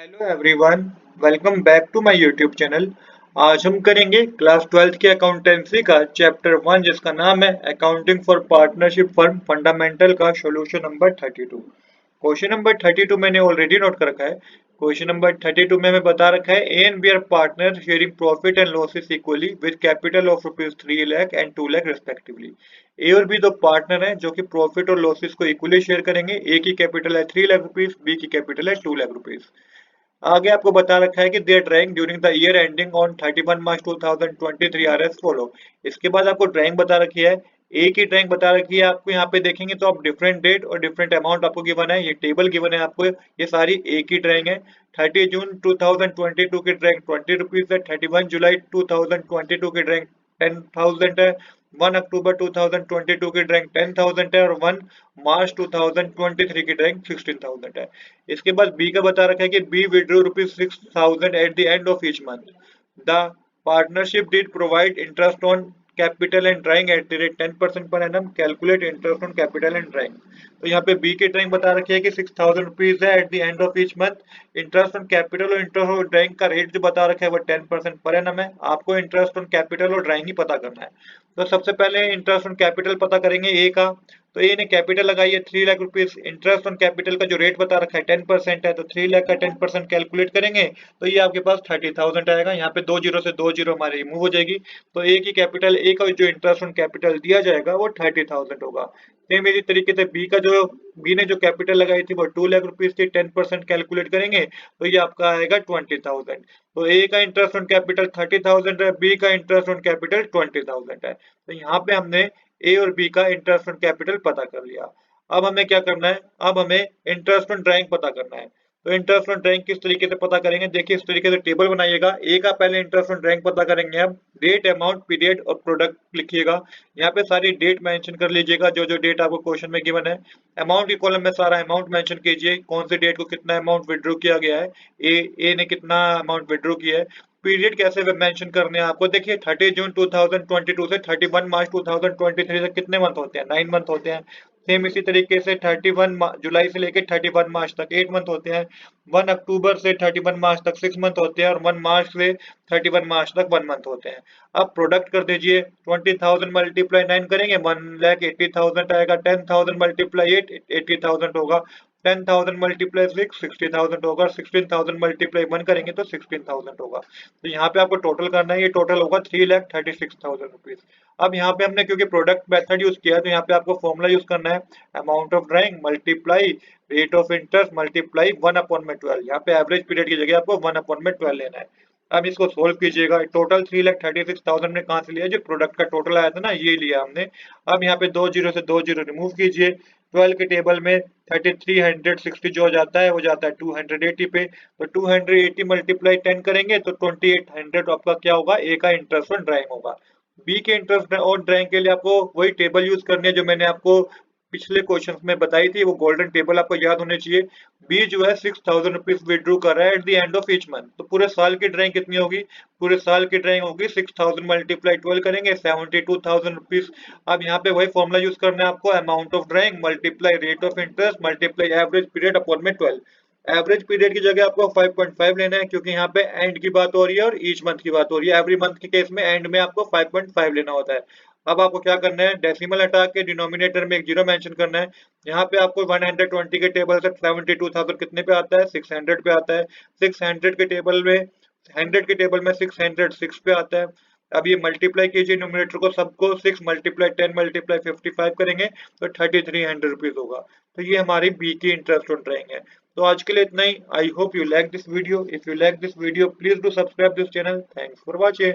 Hello everyone, welcome back to my YouTube channel. आज हम करेंगे क्लास 12th की अकाउंटेंसी का चैप्टर 1 जिसका नाम है accounting for partnership firm fundamental का सॉल्यूशन नंबर 32। क्वेश्चन नंबर 32 मैंने ऑलरेडी नोट कर रखा है। क्वेश्चन नंबर 32 में हमें बता रखा है A and B are partner sharing profit and losses equally with capital of rupees 3 lakh and 2 lakh respectively. A और बी दो पार्टनर हैं जो कि प्रॉफिट और लॉसेस को इक्वली शेयर करेंगे। ए की कैपिटल है 3 लाख रुपीज, बी की कैपिटल है 2 लाख रुपीज। आगे आपको बता रखा है कि their drawing during the year ending on 31 March 2023 are as follow. इसके बाद आपको ड्राइंग बता रखी है। ए की ड्राइंग बता रखी है आपको। यहाँ पे देखेंगे तो आप डिफरेंट डेट और डिफरेंट अमाउंट आपको गिवन है। ये टेबल गिवन है आपको। ये सारी ए की ड्राइंग है। 30 जून 2022 की ड्राइंग 20 रुपीज है। 31 जुलाई 2022 की ड्राइंग 10,000 है। 1 अक्टूबर 2022 की ड्राइंग 10,000 है और 1 मार्च 2023 की ड्राइंग 16,000 है। इसके बाद बी का बता रखा है कि B withdrew rupees 6,000 at the end of each month. The partnership did provide interest on capital and drawing at the rate 10% per annum. Calculate interest on capital and drawing. तो यहाँ पे बी की drawing बता रखी है कि 6,000 rupees है eight the end of each month. Interest on capital और इंटरेस्ट ऑन ड्राइंग का रेट जो बता रखा है वो 10% पर एनम है। आपको इंटरेस्ट ऑन कैपिटल और ड्राइंग ही पता करना है। तो सबसे पहले इंटरेस्ट ऑन कैपिटल पता करेंगे ए का। तो ए ने कैपिटल लगाई है 3 lakh rupees. Interest on capital का जो रेट बता रखा है 10% है, तो 3 लाख का 10% कैलकुलेट करेंगे तो ये आपके पास 30,000 आएगा। यहाँ पे 2 जीरो से 2 जीरो हमारी रिमूव हो जाएगी। तो ए की कैपिटल, ए का जो इंटरेस्ट ऑन कैपिटल दिया जाएगा वो 30,000 होगा। सेम इसी तरीके से बी ने जो कैपिटल लगाई थी वो 2 लाख रुपीज थी। 10% कैलकुलेट करेंगे तो ये आपका आएगा 20,000। तो ए का इंटरेस्ट ऑन कैपिटल 30,000 है, बी का इंटरेस्ट ऑन कैपिटल 20,000 है। तो यहाँ पे हमने ए और बी का इंटरेस्ट ऑन कैपिटल पता कर लिया। अब हमें क्या करना है? अब हमें इंटरेस्ट ऑन ड्राइंग पता करना है। तो इंटरेस्ट ऑन ड्राइंग किस तरीके से पता करेंगे? देखिए, इस तरीके से टेबल बनाइएगा। ए का पहले इंटरेस्ट ऑन ड्राइंग पता करेंगे। अब डेट, अमाउंट, पीरियड और प्रोडक्ट लिखिएगा। यहाँ पे सारी डेट मेंशन कर लीजिएगा जो जो डेट आपको क्वेश्चन में गिवन है। अमाउंट के कॉलम में सारा अमाउंट मेंशन कीजिए, कौन सी डेट को कितना अमाउंट विड्रॉ किया गया है। ए ने कितना अमाउंट विड्रॉ किया है। पीरियड कैसे मेंशन करने हैं आपको? देखिए, 30 जून 2022 से 31 मार्च 2023 तक कितने मंथ होते हैं? 9 मंथ होते हैं। सेम इसी तरीके से 31 जुलाई से लेकर 31 मार्च तक 8 मंथ होते हैं। 1 अक्टूबर से 31 मार्च तक 6 मंथ होते हैं और 1 मार्च से 31 मार्च तक 1 मंथ होते हैं। अब प्रोडक्ट कर दीजिए। 20,000 मल्टीप्लाई 9 करेंगे 1,80,000 आएगा। 10,000 मल्टीप्लाई 8 80,000 होगा। 10,000 मल्टीप्लाई 6 60,000 होगा। 16,000 मल्टीप्लाई 1 करेंगे तो 16,000 होगा। तो यहाँ पे आपको टोटल करना है। ये टोटल होगा 3,36,000 रुपीज। अब यहाँ पे हमने क्योंकि प्रोडक्ट मेथड यूज किया है तो यहाँ पे आपको फॉर्मूला यूज करना है। Amount of drawing multiply rate of interest multiply 1/12। यहाँ पे एवरेज पीरियड की जगह आपको 1/12 लेना है। अब इसको सोल्व कीजिएगा। टोटल 3,36,000 ने कहाँ से लिया? जो प्रोडक्ट का टोटल आया था ना, ये लिया हमने। अब यहाँ पे 2 जीरो से 2 जीरो रिमूव कीजिए। 12 के टेबल में 3360 जो हो जाता है वो जाता है 280 पे। तो 280 मल्टीप्लाई 10 करेंगे तो 2800 आपका क्या होगा? ए का इंटरेस्ट ऑन ड्राइंग होगा। बी के इंटरेस्ट ऑन ड्राइंग के लिए आपको वही टेबल यूज करनी है जो मैंने आपको पिछले क्वेश्चन में बताई थी। वो गोल्डन टेबल आपको याद होने चाहिए। बी जो है 6,000 रुपीज विड्रू कर रहा है eight the end of each month. तो पूरे साल की ड्राइंग कितनी होगी? पूरे साल की ड्राइंग होगी 6,000 मल्टीप्लाई 12 करेंगे 72,000 रुपीज। अब यहाँ पे वही फॉर्मूला यूज करना है आपको। Amount of drawing multiply rate of interest multiply average period upon में 12। एवरेज पीरियड की जगह आपको 5.5 लेना है क्योंकि यहाँ पे एंड की बात हो रही है और ईच मंथ की बात हो रही है। एवरी मंथ के केस में एंड में आपको 5.5 लेना होता है। अब आपको क्या करना है? डेसिमल हटा के डिनोमिनेटर में एक जीरो मेंशन करना है। यहाँ पे आपको 120 के टेबल से 72,000 कितने पे आता है? 600 पे आता है। 600 के टेबल में 100 के टेबल में 606 पे आता है। अब ये मल्टीप्लाई कीजिए न्यूमरेटर को सबको। 6 मल्टीप्लाई 10 मल्टीप्लाई 55 करेंगे तो 3300 रुपीज होगा। तो ये हमारी बी की इंटरेस्ट ऑन ड्राइंग है। तो आज के लिए इतना ही। I hope you like this video. If you like this video please do subscribe this channel. Thanks for watching.